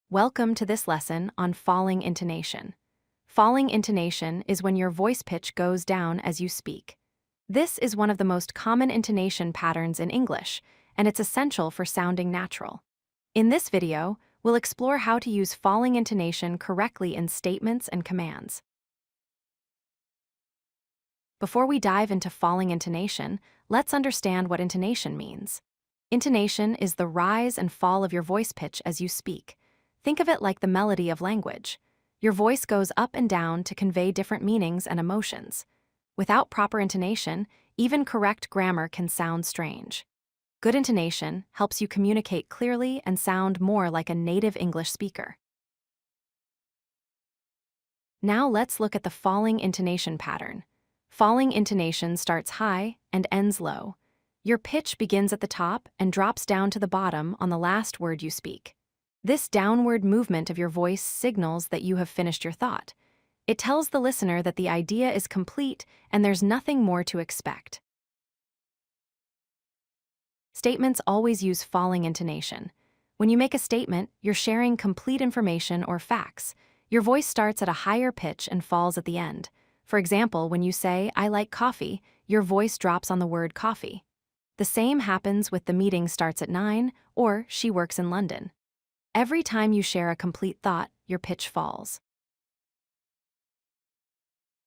Welcome to this lesson on falling intonation. Falling intonation is when your voice pitch goes down as you speak. This is one of the most common intonation patterns in English, and it's essential for sounding natural. In this video, we'll explore how to use falling intonation correctly in statements and commands. Before we dive into falling intonation, let's understand what intonation means. Intonation is the rise and fall of your voice pitch as you speak. Think of it like the melody of language. Your voice goes up and down to convey different meanings and emotions. Without proper intonation, even correct grammar can sound strange. Good intonation helps you communicate clearly and sound more like a native English speaker. Now let's look at the falling intonation pattern. Falling intonation starts high and ends low. Your pitch begins at the top and drops down to the bottom on the last word you speak. This downward movement of your voice signals that you have finished your thought. It tells the listener that the idea is complete and there's nothing more to expect. Statements always use falling intonation. When you make a statement, you're sharing complete information or facts. Your voice starts at a higher pitch and falls at the end. For example, when you say, "I like coffee," your voice drops on the word coffee. The same happens with "the meeting starts at 9" or "she works in London." Every time you share a complete thought, your pitch falls.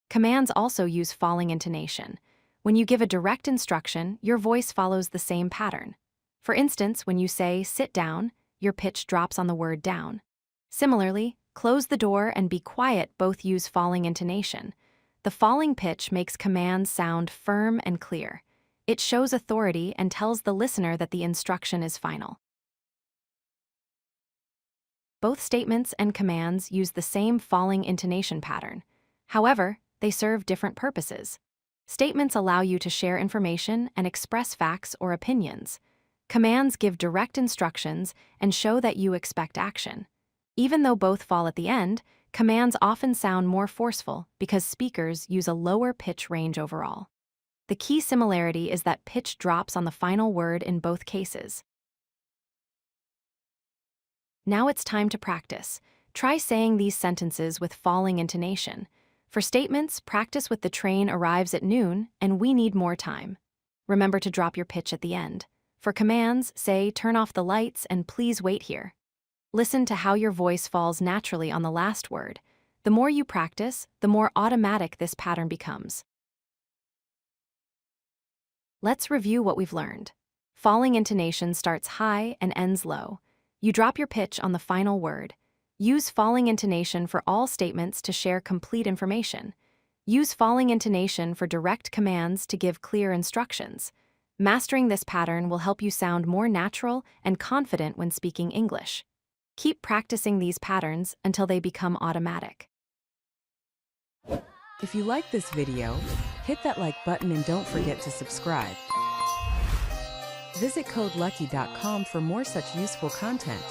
Commands also use falling intonation. When you give a direct instruction, your voice follows the same pattern. For instance, when you say, "sit down," your pitch drops on the word down. Similarly, "close the door" and "be quiet" both use falling intonation. The falling pitch makes commands sound firm and clear. It shows authority and tells the listener that the instruction is final. Both statements and commands use the same falling intonation pattern. However, they serve different purposes. Statements allow you to share information and express facts or opinions. Commands give direct instructions and show that you expect action. Even though both fall at the end, commands often sound more forceful because speakers use a lower pitch range overall. The key similarity is that pitch drops on the final word in both cases. Now it's time to practice. Try saying these sentences with falling intonation. For statements, practice with "the train arrives at noon" and "we need more time." Remember to drop your pitch at the end. For commands, say "turn off the lights" and "please wait here." Listen to how your voice falls naturally on the last word. The more you practice, the more automatic this pattern becomes. Let's review what we've learned. Falling intonation starts high and ends low. You drop your pitch on the final word. Use falling intonation for all statements to share complete information. Use falling intonation for direct commands to give clear instructions. Mastering this pattern will help you sound more natural and confident when speaking English. Keep practicing these patterns until they become automatic. If you like this video, hit that like button and don't forget to subscribe. Visit codelucky.com for more such useful content.